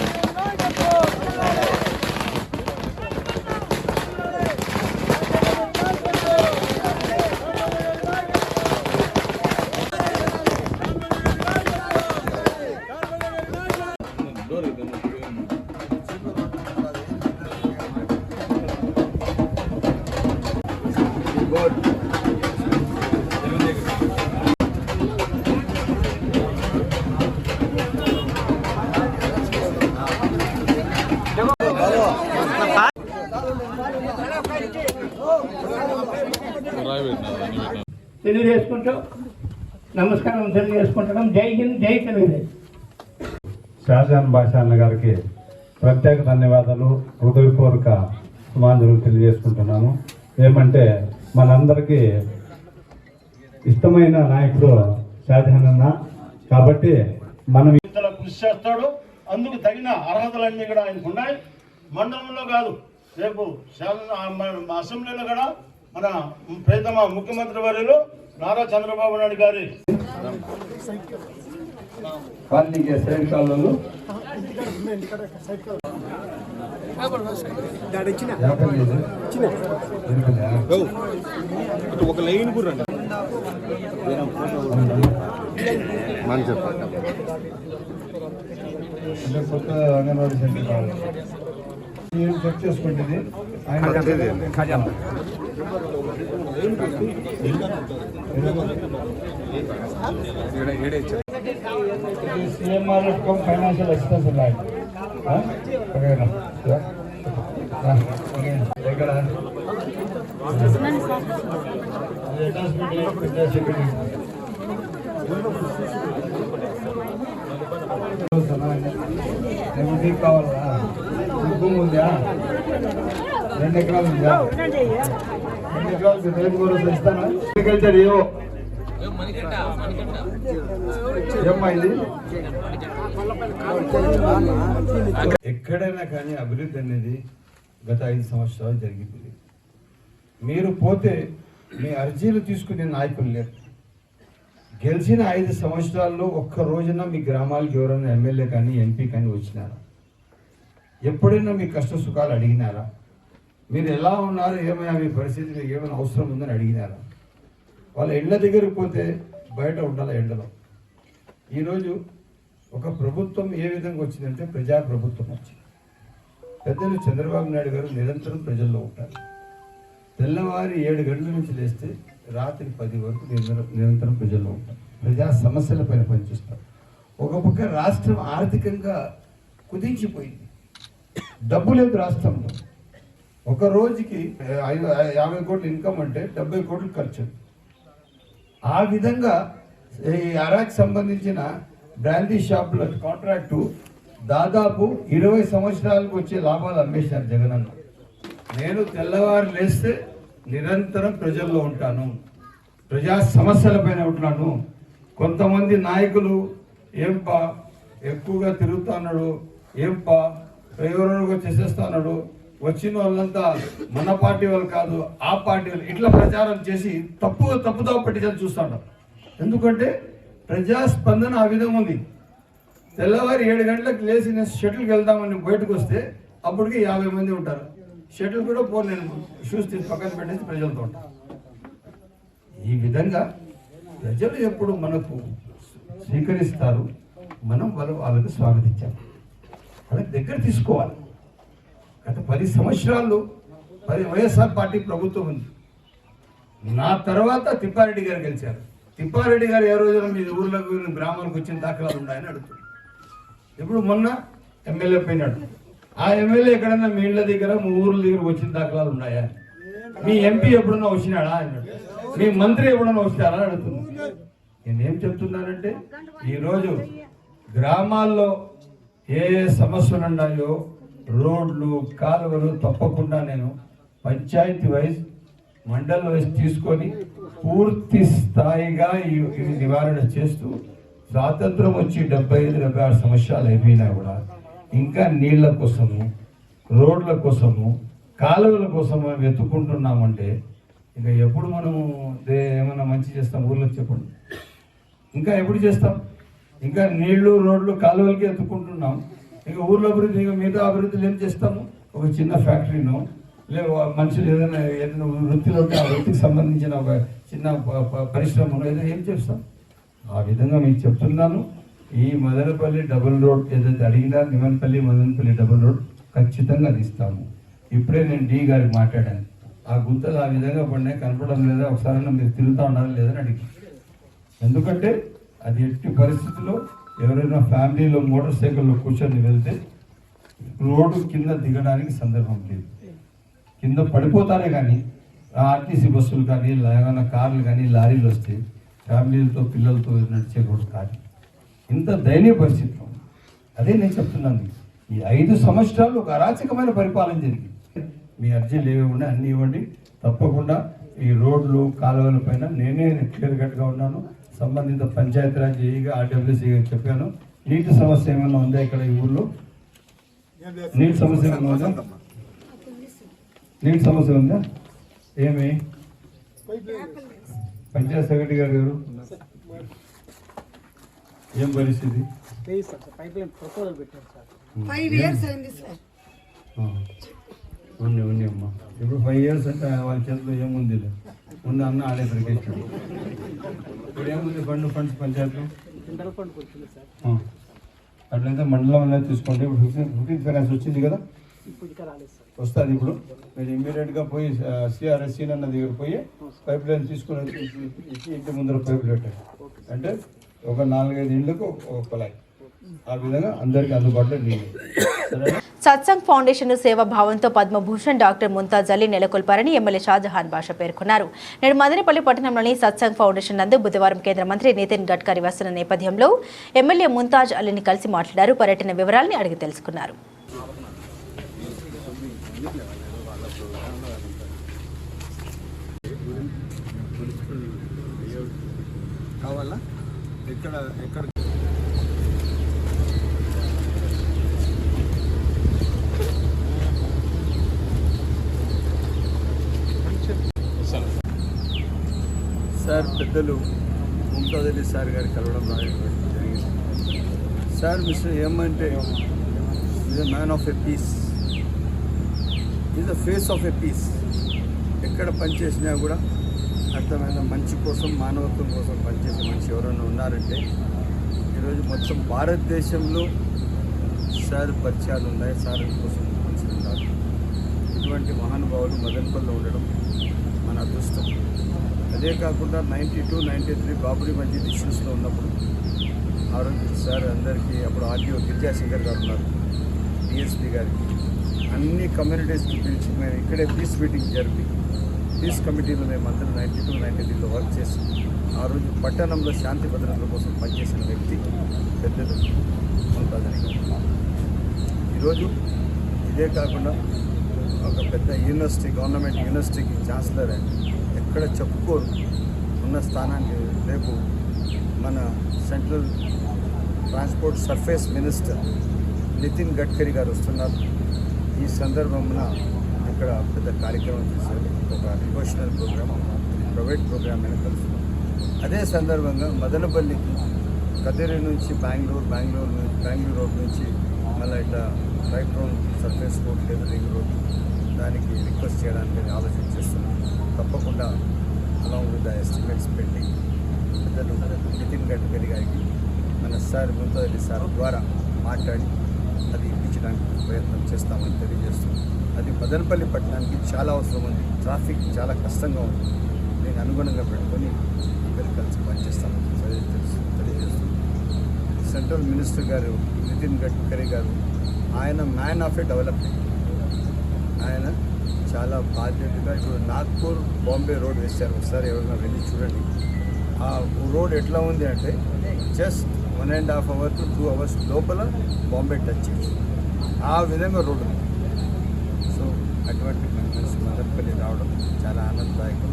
తెలియజేసుకుంటూ నమస్కారం తెలియజేసుకుంటున్నాం. జై హింద్, జై తెలుగుదేశం. షాజహాన్ బాషా అన్న గారికి ప్రత్యేక ధన్యవాదాలు, హృదయపూర్వక సమాధానం తెలియజేసుకుంటున్నాము. ఏమంటే మనందరికీ ఇష్టమైన నాయకుడు షాజహాన్ అన్న కాబట్టి మనం ఇంతలో కృషి చేస్తాడు. అందుకు తగిన అర్హతలన్నీ కూడా ఆయనకు ఉన్నాయి. మండలంలో కాదు, రేపు అసెంబ్లీలో కూడా మన ప్రియతమ ముఖ్యమంత్రి వర్యులు నారా చంద్రబాబు నాయుడు గారి ఒక లైన్ కూడా కొత్త అంగన్వాడీ సెంటర్ కావాలి. చెక్ చేసుకుంటుంది ఆయన ఫైనాన్షియల్ అసిస్టెన్స్ ఉన్నాయి. ఎక్కడ కావాలా? భూమి ఉందా? 2 ఎకరాలు ఉందా? 2 ఎకరాలు రేపు కూడా ఇస్తానా? అగ్రికల్చర్ ఏమో ఏమైంది? ఎక్కడైనా కానీ అభివృద్ధి అనేది గత 5 సంవత్సరాలు జరిగింది. మీరు పోతే మీ అర్జీలు తీసుకునే నాయకులు లేరు. గెలిచిన 5 సంవత్సరాల్లో ఒక్క రోజున మీ గ్రామాలకు ఎవరైనా ఎమ్మెల్యే కానీ ఎంపీ కానీ వచ్చినారా? ఎప్పుడైనా మీ కష్ట సుఖాలు అడిగినారా? మీరు ఎలా ఉన్నారు, ఏమైనా మీ పరిస్థితి, మీకు ఏమైనా అవసరం ఉందని అడిగినారా? వాళ్ళ ఇళ్ళ దగ్గరికి పోతే బయట ఉండాలి ఎండలో. ఈరోజు ఒక ప్రభుత్వం ఏ విధంగా వచ్చిందంటే ప్రజాప్రభుత్వం వచ్చింది. పెద్దలు చంద్రబాబు నాయుడు గారు నిరంతరం ప్రజల్లో ఉంటారు. తెల్లవారి 7 గంటల నుంచి లేస్తే రాత్రి 10 వరకు నిరంతరం ప్రజల్లో ఉంటారు. ప్రజా సమస్యల పైన పనిచేస్తారు. ఒక పక్క రాష్ట్రం ఆర్థికంగా కుదించిపోయింది. డబ్బు లేదు రాష్ట్రంలో. ఒక రోజుకి 50 కోట్ల ఇన్కమ్ అంటే 70 కోట్లు ఖర్చు. ఆ విధంగా ఈ అరాకి సంబంధించిన బ్రాండీ షాపుల కాంట్రాక్టు దాదాపు 20 సంవత్సరాలకు వచ్చే లాభాలు అమ్మేశారు జగనన్న. నేను తెల్లవారు లేస్తే నిరంతరం ప్రజల్లో ఉంటాను, ప్రజా సమస్యలపైన ఉంటున్నాను. కొంతమంది నాయకులు ఏంపా ఎక్కువగా తిరుగుతున్నాడు, ఏంపా ఎవరెవరిగా చేసేస్తున్నాడు, వచ్చిన వాళ్ళంతా మన పార్టీ వాళ్ళు కాదు ఆ పార్టీ వాళ్ళు, ఇట్లా ప్రచారం చేసి తప్పుదో పట్టించాలని చూస్తాడు. ఎందుకంటే ప్రజాస్పందన ఆ విధంగా ఉంది. తెల్లవారి 7 గంటలకు లేచి నేను షటిల్కి వెళ్దామని బయటకు వస్తే అప్పటికి 50 మంది ఉంటారు. షటిల్ కూడా నేను షూస్ తీసి పక్కన పెట్టేసి ప్రజలతో ఉంటాను. ఈ విధంగా ప్రజలు ఎప్పుడు మనకు స్వీకరిస్తారు, మనం వాళ్ళకు స్వాగతించాలి, వాళ్ళకి దగ్గర తీసుకోవాలి. గత 10 సంవత్సరాలు వైఎస్ఆర్ పార్టీ ప్రభుత్వం ఉంది. నా తర్వాత తిప్పారెడ్డి గారు గెలిచారు. తిప్పారెడ్డి గారు ఏ రోజున మీ ఊర్లకు గ్రామాలకు వచ్చిన దాఖలాలు ఉన్నాయని అడుగుతున్నారు. ఇప్పుడు మొన్న ఎమ్మెల్యే పోయినాడు. ఆ ఎమ్మెల్యే ఎక్కడన్నా మీ ఇళ్ళ దగ్గర మీ ఊర్ల దగ్గర వచ్చిన దాఖలాలు ఉన్నాయా? మీ ఎంపీ ఎప్పుడన్నా వచ్చినాడా అన్నాడు. మీ మంత్రి ఎప్పుడన్నా వచ్చినారా అని అడుగుతున్నాను. నేనేం చెప్తున్నానంటే ఈరోజు గ్రామాల్లో ఏ సమస్యలు ఉన్నాయో రోడ్లు కాలువలు తప్పకుండా నేను పంచాయతీ వైజ్ మండల్ వైజ్ తీసుకొని పూర్తి స్థాయిగా ఇది నివారణ చేస్తూ స్వాతంత్రం వచ్చి 75-76 సంవత్సరాలు అయిపోయినా కూడా ఇంకా నీళ్ల కోసము రోడ్ల కోసము కాలువల కోసము వెతుక్కుంటున్నామంటే ఇంకా ఎప్పుడు మనము ఏమైనా మంచి చేస్తాం? ఊర్లోకి చెప్పండి, ఇంకా ఎప్పుడు చేస్తాం? ఇంకా నీళ్లు రోడ్లు కాలువలకి ఎత్తుకుంటున్నాం. ఇంకా ఊర్లో అభివృద్ధి, ఇంకా మిగతా అభివృద్ధులు ఏం చేస్తాము? ఒక చిన్న ఫ్యాక్టరీను లేదా మనుషులు ఏదైనా వృత్తిలో ఉంటే ఆ వృత్తికి సంబంధించిన ఒక చిన్న పరిశ్రమను ఏదైనా ఏం చేస్తాం? ఆ విధంగా మీకు చెప్తున్నాను. ఈ మదనపల్లి డబుల్ రోడ్ ఏదైతే అడిగినా నిమన్పల్లి మదనపల్లి డబుల్ రోడ్ ఖచ్చితంగా అది ఇస్తాము. ఇప్పుడే నేను డి గారికి మాట్లాడాను. ఆ గుంతలు ఆ విధంగా పడినాయి, కనపడడం లేదా, ఒకసారి మీరు తిరుగుతూ ఉండాలి లేదని అడిగి. ఎందుకంటే అది ఎట్టి పరిస్థితుల్లో ఎవరైనా ఫ్యామిలీలో మోటార్ సైకిల్లో కూర్చొని వెళ్తే రోడ్డు కింద దిగడానికి సందర్భం లేదు, కింద పడిపోతారే. కానీ ఆర్టీసీ బస్సులు కానీ ఏమైనా కార్లు కానీ లారీలు వస్తే ఫ్యామిలీలతో పిల్లలతో నడిచే రోడ్డు కాదు. ఇంత దయనీయ పరిస్థితిలో అదే నేను చెప్తున్నాను. ఈ 5 సంవత్సరాలు ఒక అరాచకమైన పరిపాలన జరిగింది. మీ అర్జీలు ఏవి ఉన్నాయి అన్నీ ఇవ్వండి. తప్పకుండా ఈ రోడ్లు కాలువల పైన నేనే క్లియర్ కట్గా ఉన్నాను. సంబంధిత పంచాయతీరాజ్ ఏఈగా ఆర్డబ్ల్యూసీగా చెప్పాను. నీటి సమస్య ఏమైనా ఉందా ఇక్కడ ఈ ఊళ్ళో? నీటి సమస్య ఏమైనా ఉందా? నీటి సమస్య ఉందా? ఏమి పంచాయత్ సెక్రటరీ గారు ఏం పరిస్థితి? ఉంది అమ్మా. ఇప్పుడు 5 years అంటే వాళ్ళ చేతిలో ఏముంది? ముందు అన్న ఆడే ప్రకేశాడు. ఇప్పుడు ఏముంది? ఫండ్స్ పంచాయతీలో అట్లయితే మండలంలో తీసుకోండి. ఇప్పుడు 15th ఫైనాన్స్ వచ్చింది కదా, వస్తుంది. ఇప్పుడు మీరు ఇమ్మీడియట్గా పోయి సిఆర్ఎస్సీ అన్న దగ్గర పోయి పైప్ లైన్ తీసుకుని ఇచ్చి ఇంటి ముందర పైపు పెట్టారు అంటే ఒక 4-5 ఇండ్లకు ఒక కుళాయి. ఆ విధంగా అందరికీ అందుబాటులో నీళ్ళు. సత్సంగ్ ఫౌండేషన్ సేవాభావంతో పద్మభూషణ్ డాక్టర్ ముంతాజ్ అలీ నెలకొల్పారని ఎమ్మెల్యే షాజహాన్ బాషా పేర్కొన్నారు. నేడు మదనపల్లి పట్టణంలోని సత్సంగ్ ఫౌండేషన్ నందు బుధవారం కేంద్ర మంత్రి నితిన్ గడ్కరీ వస్తున్న నేపథ్యంలో ఎమ్మెల్యే ముంతాజ్ అలీని కలిసి మాట్లాడారు. పర్యటన వివరాలను అడిగి తెలుసుకున్నారు. కావాలా ఎక్కడ సార్ పెద్దలు ముంతాజ్ అలీ సార్ గారు కలవడం జరిగింది. సార్ మిస్టర్ ఏమంటే is a man of a peace, is the face of a peace. ఎక్కడ పనిచేసినా కూడా అర్థమైన మంచి కోసం, మానవత్వం కోసం పనిచేసే మనిషి ఎవరైనా ఉన్నారంటే ఈరోజు మొత్తం భారతదేశంలో సార్ పరిచయాలు ఉన్నాయి. సార్ కోసం మనుషులు ఉన్నారు. ఇటువంటి మహానుభావులు మదనపల్లిలో ఉండడం మన అదృష్టం. అదే కాకుండా 92-93 బాబరీ మస్జిద్ ఇష్యూస్లో ఉన్నప్పుడు ఆ రోజు సార్ అందరికీ, అప్పుడు ఆర్టీఓ విద్యాశంకర్ గారు ఉన్నారు, డిఎస్పీ గారికి అన్ని కమ్యూనిటీస్కి పిలిచి మేము ఇక్కడే పీస్ మీటింగ్ జరిపి పీస్ కమిటీలో మేము అందరూ 92-93లో వర్క్ చేసి ఆ రోజు పట్టణంలో శాంతి భద్రతల కోసం పనిచేసిన వ్యక్తి పెద్దలు ముంతాజ్ అలీ గారు. ఈరోజు ఇదే కాకుండా ఒక పెద్ద యూనివర్సిటీ, గవర్నమెంట్ యూనివర్సిటీకి ఛాన్సలర్ ఎక్కడ చెప్పుకోరు ఉన్న స్థానాన్ని రేపు మన central transport surface minister Nitin Gadkari గారు వస్తున్నారు. ఈ సందర్భంలో ఇక్కడ పెద్ద కార్యక్రమం చేశారు. ఒక డివోషనల్ ప్రోగ్రామ్, ప్రైవేట్ ప్రోగ్రామ్ అయినా కలుస్తున్నాం. అదే సందర్భంగా మదనపల్లికి కదిరి నుంచి బెంగళూరు రోడ్ నుంచి మళ్ళీ ఇట్లా రైట్ రౌండ్ సర్ఫేస్ రోడ్ లేదా రింగ్ రోడ్ దానికి రిక్వెస్ట్ చేయడానికి ఆలోచన చేస్తున్నాం. తప్పకుండా అలాంగ్ విత్ ద ఎస్టిమేట్స్ పెట్టి పెద్దలు నితిన్ గడ్కరీ గారికి మన సార్ ముంతాజ్ అలీ సార్ ద్వారా మాట్లాడి అది ఇప్పించడానికి ప్రయత్నం చేస్తామని తెలియజేస్తున్నాం. అది మదనపల్లి పట్టణానికి చాలా అవసరం ఉంది. ట్రాఫిక్ చాలా కష్టంగా ఉంది. నేను అనుగుణంగా పెట్టుకొని అందరూ కలిసి పనిచేస్తామని తెలియజేస్తున్నాం. సెంట్రల్ మినిస్టర్ గారు నితిన్ గడ్కరీ గారు ఆయన మ్యాన్ ఆఫ్ ఎ డెవలప్మెంట్. ఆయన చాలా బాధ్యతగా ఇప్పుడు నాగ్పూర్ బాంబే రోడ్ వేశారు. ఒకసారి ఎవరైనా వెళ్ళి చూడండి. ఆ రోడ్ ఎట్లా ఉంది అంటే జస్ట్ 1.5 hours to 2 hours లోపల బాంబే టచ్ చేయొచ్చు. ఆ విధంగా రోడ్డు ఉంది. సో అటువంటి మంచి మదనపల్లి రావడం చాలా ఆనందదాయకం.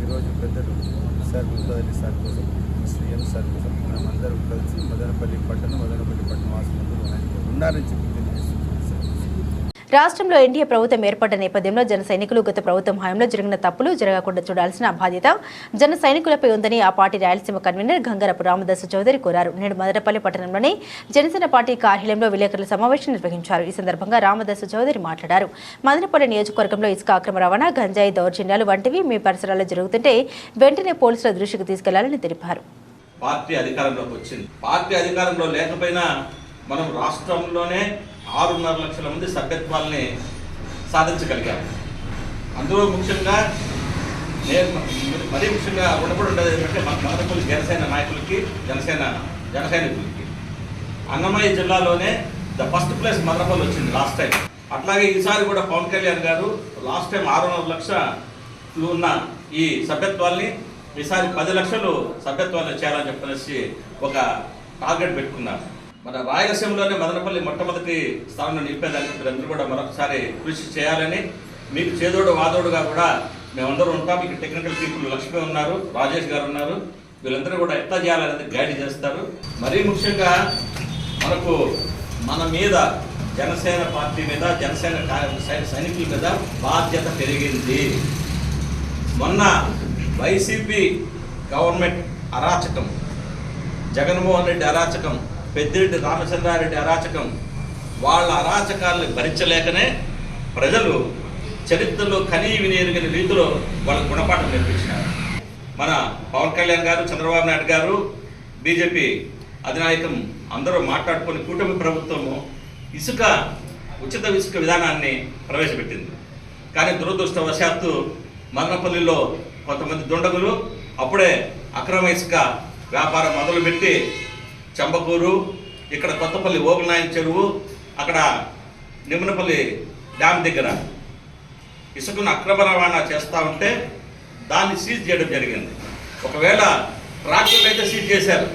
ఈరోజు పెద్దలు సార్ ముస్తాదలి సార్ కోసం, శ్రీఎం సార్ కోసం మనం అందరం కలిసి మదనపల్లి పట్టణ ఆసుపత్రిలో ఉన్నారని చెప్పి తెలియజేస్తున్నాం. రాష్ట్రంలో ఎన్డీఏ ప్రభుత్వం ఏర్పడ్డ నేపథ్యంలో జన సైనికులు గత ప్రభుత్వం హయాంలో జరిగిన తప్పులు జరగకుండా చూడాల్సిన బాధ్యత జన సైనికులపై ఉందని ఆ పార్టీ రాయలసీమ కన్వీనర్ గంగరపు రామదాసు చౌదరి కోరారు. నేడు మదనపల్లి పట్టణంలోని జనసేన పార్టీ కార్యాలయంలో విలేకరుల సమావేశం నిర్వహించారు. ఈ సందర్భంగా రామదాసు చౌదరి మాట్లాడారు. మదనపల్లి నియోజకవర్గంలో ఇసుక అక్రమ రవాణా, గంజాయి దౌర్జన్యాలు వంటివి మీ పరిసరాల్లో జరుగుతుంటే వెంటనే పోలీసుల దృష్టికి తీసుకెళ్లాలని తెలిపారు. పార్టీ అధికారంలోకి వచ్చింది. పార్టీ అధికారంలో లేకపోయినా మనం రాష్ట్రంలోనే 6.5 లక్షల మంది సభ్యత్వాలని సాధించగలిగాము. అందులో ముఖ్యంగా మరీ ముఖ్యంగా ఉండకూడదు ఉండేది ఏంటంటే మదనపల్లి జనసేన నాయకులకి, జన సైనికులకి అన్నమయ్య జిల్లాలోనే ద ఫస్ట్ ప్లేస్ మదనపల్లి వచ్చింది లాస్ట్ టైం. అట్లాగే ఈసారి కూడా పవన్ కళ్యాణ్ గారు లాస్ట్ టైం 6.5 లక్షలు ఉన్న ఈ సభ్యత్వాల్ని ఈసారి 10 లక్షలు సభ్యత్వాలు చేయాలని చెప్పనేసి ఒక టార్గెట్ పెట్టుకున్నారు. మన రాయలసీమలోనే మదనపల్లి మొట్టమొదటి స్థానంలో నిలిపేదానికి మీరందరూ కూడా మరొకసారి కృషి చేయాలని, మీకు చేదోడు వాదోడుగా కూడా మేమందరూ ఉంటాం. మీకు టెక్నికల్ పీపుల్ లక్ష్మి ఉన్నారు, రాజేష్ గారు ఉన్నారు. వీళ్ళందరూ కూడా ఎట్లా చేయాలనేది గైడ్ చేస్తారు. మరీ ముఖ్యంగా మన మీద జనసేన పార్టీ మీద, జనసేన సైనికుల మీద బాధ్యత పెరిగింది. మొన్న వైసీపీ గవర్నమెంట్ అరాచకం, జగన్మోహన్ రెడ్డి అరాచకం, పెద్దిరెడ్డి రామచంద్రారెడ్డి అరాచకం, వాళ్ళ అరాచకాలను భరించలేకనే ప్రజలు చరిత్రలో కనీ వినియరుగని రీతిలో వాళ్ళ గుణపాఠం నేర్పించినారు. మన పవన్ కళ్యాణ్ గారు, చంద్రబాబు నాయుడు గారు, బీజేపీ అధినాయకం అందరూ మాట్లాడుకొని కూటమి ప్రభుత్వము ఉచిత ఇసుక విధానాన్ని ప్రవేశపెట్టింది. కానీ దురదృష్టవశాత్తు మదనపల్లిలో కొంతమంది దుండగులు అప్పుడే అక్రమ ఇసుక వ్యాపారం మొదలుపెట్టి చంబకూరు, ఇక్కడ కొత్తపల్లి ఓగులనాయన చెరువు, అక్కడ నిమ్మనపల్లి డ్యామ్ దగ్గర ఇసుకను అక్రమ రవాణా చేస్తూ ఉంటే దాన్ని సీజ్ చేయడం జరిగింది. ఒకవేళ ట్రాక్టర్లు అయితే సీజ్ చేశారు.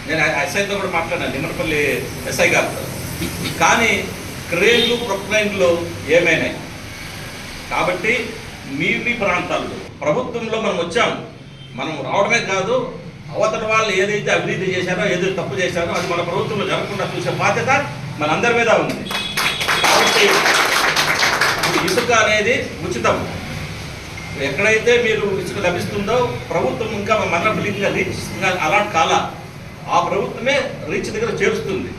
నేను ఎస్ఐతో కూడా మాట్లాడాను, నిమ్మనపల్లి ఎస్ఐ గారితో. కానీ క్రేన్లు, ప్రొక్లైన్లు ఏమైనాయి. కాబట్టి మీ ప్రాంతాల్లో ప్రభుత్వంలో మనం వచ్చాం. మనం రావడమే కాదు, అవతల వాళ్ళు ఏదైతే అవినీతి చేశారో, ఏదైతే తప్పు చేశారో అది మన ప్రభుత్వంలో జరగకుండా చూసే బాధ్యత మనందరి మీద ఉంది. కాబట్టి ఇసుక అనేది ఉచితం. ఎక్కడైతే మీరు ఇసుక లభిస్తుందో ప్రభుత్వం ఇంకా మదనపల్లిగా రీచ్ అలాంటి కాల ఆ ప్రభుత్వమే రీచ్ దగ్గర చేరుస్తుంది.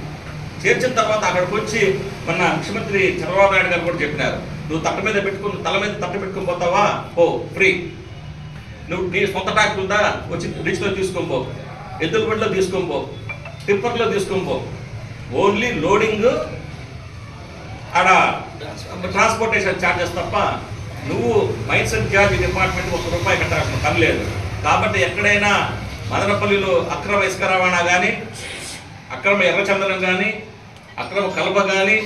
చేర్చిన తర్వాత అక్కడికి వచ్చి మన ముఖ్యమంత్రి చంద్రబాబు నాయుడు గారు కూడా చెప్పినారు, నువ్వు తల మీద తట్టు పెట్టుకుని పోతావా, పో ఫ్రీ. నువ్వు నీ సొంత ట్రాక్టర్ ఉందా, వచ్చి రీచ్లో తీసుకొని పో, ఎద్దుల బండిలో తీసుకొని పో, టిప్పర్లో తీసుకొని పో. ఓన్లీ లోడింగ్ ఆడ ట్రాన్స్పోర్టేషన్ ఛార్జెస్ తప్ప నువ్వు మైన్స్ అండ్ ఛార్జ్ డిపార్ట్మెంట్ ₹1 కట్టాల్సిన పని లేదు. కాబట్టి ఎక్కడైనా మదనపల్లిలో అక్రమ ఇసుక రవాణా కానీ, అక్రమ ఎర్రచందనం కానీ, అక్రమ కలప కానీ,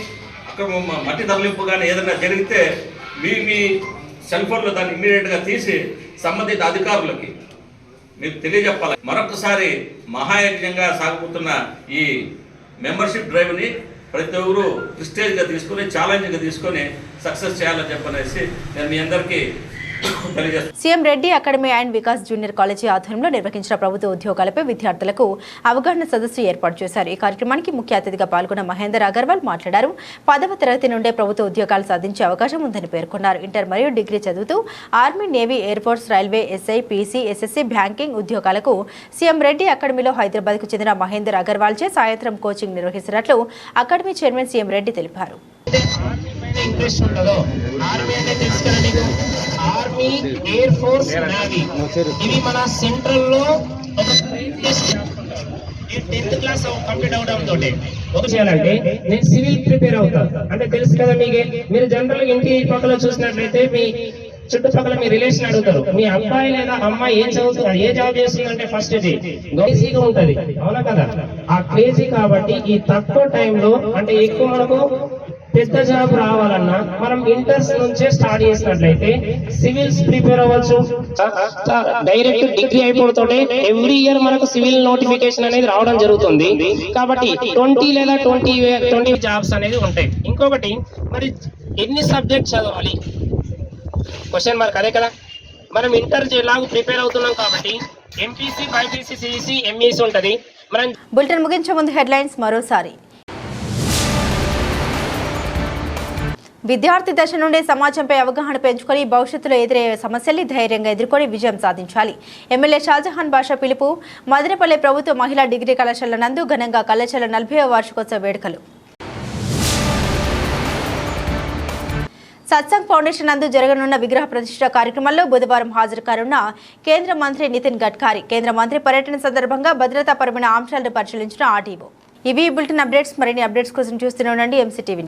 అక్రమ మట్టి తరలింపు కానీ ఏదైనా జరిగితే మీ సెల్ ఫోన్లో దాన్ని ఇమ్మీడియట్గా తీసి సంబంధిత అధికారులకి మీరు తెలియజెప్పాలి. మరొకసారి మహాయజ్ఞంగా సాగుతున్న ఈ మెంబర్షిప్ డ్రైవ్ని ప్రతి ఒక్కరూ ప్రిస్టేజ్గా తీసుకొని, ఛాలెంజ్గా తీసుకొని సక్సెస్ చేయాలని చెప్పనేసి నేను మీ అందరికీ CM Reddy academy and Vikas junior college ఆధ్వర్యంలో నిర్వహించిన ప్రభుత్వ ఉద్యోగాలపై విద్యార్థులకు అవగాహన సదస్సు ఏర్పాటు చేశారు. ఈ కార్యక్రమానికి ముఖ్య అతిథిగా పాల్గొన్న మహేందర్ అగర్వాల్ మాట్లాడారు. 10వ తరగతి నుండే ప్రభుత్వ ఉద్యోగాలు సాధించే అవకాశం ఉందని పేర్కొన్నారు. ఇంటర్ మరియు డిగ్రీ చదువుతూ army, navy, air force, railway, SI, PC, SSC, banking ఉద్యోగాలకు సీఎం రెడ్డి అకాడమీలో హైదరాబాద్కు చెందిన మహేందర్ అగర్వాల్ చే సాయంత్రం కోచింగ్ నిర్వహిస్తున్నట్లు అకాడమీ చైర్మన్ సీఎం రెడ్డి తెలిపారు. ఇంట్రెస్ట్ ఉండదో ఆర్మీ అంటే తెలుసు కదా నీకు, ఆర్మీ, ఎయిర్ ఫోర్స్, నేవీ ఇవి మన సెంట్రల్ లో ఒక 10th క్లాస్ కంప్లీట్ అవడం తోటి ఒక చేయాలంటే నేను సివిల్ ప్రిపేర్ అవుతాను అంటే తెలుసు కదా మీకు. మీరు జనరల్ ఇంటి పక్కన చూసినట్లయితే మీ చుట్టుపక్కల మీ రిలేషన్ అడుగుతారు, మీ అబ్బాయి లేదా అమ్మాయి ఏం చదువుతున్నారు, ఏ జాబ్ చేస్తుందంటే ఫస్ట్ ఇది క్రేజీగా ఉంటది, అవునా కదా? ఆ క్రేజీ కాబట్టి ఈ తక్కువ టైంలో అంటే ఎక్కువ మనకు పెద్ద జాబ్ రావాలన్నా మనం ఇంటర్స్ నుంచే స్టార్ట్ చేసినట్లయితే సివిల్స్ ప్రిపేర్ అవ్వచ్చు. డైరెక్ట్ డిగ్రీ అయిపోతుంటే ఎవ్రీ ఇయర్ మనకు సివిల్ నోటిఫికేషన్ అనేది రావడం జరుగుతుంది. కాబట్టి 20 లేదా 20 జాబ్స్ అనేది ఉంటాయి. ఇంకొకటి, మరి ఎన్ని సబ్జెక్ట్ చదవాలి క్వశ్చన్ మార్క్, అదే కదా. మనం ఇంటర్ ఎలాగో ప్రిపేర్ అవుతున్నాం కాబట్టి ఎంపీసీ, బైపీసీ, సిఈసీ, ఎంఈసీ ఉంటది. మనం బులెటిన్ ముగించే ముందు హెడ్లైన్స్ మరోసారి. విద్యార్థి దశ నుండి సమాజంపై అవగాహన పెంచుకొని భవిష్యత్తులో ఎదురయ్యే సమస్యల్ని ధైర్యంగా ఎదుర్కొని విజయం సాధించాలి. ఎమ్మెల్యే షాజహాన్ బాషా పిలుపు. మదనపల్లి ప్రభుత్వ మహిళా డిగ్రీ కళాశాల నందు ఘనంగా కళాశాల 40వ వార్షికోత్సవ వేడుకలు. సత్సంగ్ ఫౌండేషన్ నందు జరగనున్న విగ్రహ ప్రతిష్ఠ కార్యక్రమంలో బుధవారం హాజరు కానున్న కేంద్ర మంత్రి నితిన్ గడ్కరీ. కేంద్ర మంత్రి పర్యటన సందర్భంగా భద్రతాపరమైన అంశాలను పరిశీలించిన ఆర్టీఓ. ఇవి బులెటిన్ అప్డేట్స్. మరిన్ని అప్డేట్స్ కోసం చూస్తూనే ఉండండి ఎంసీటీవీ.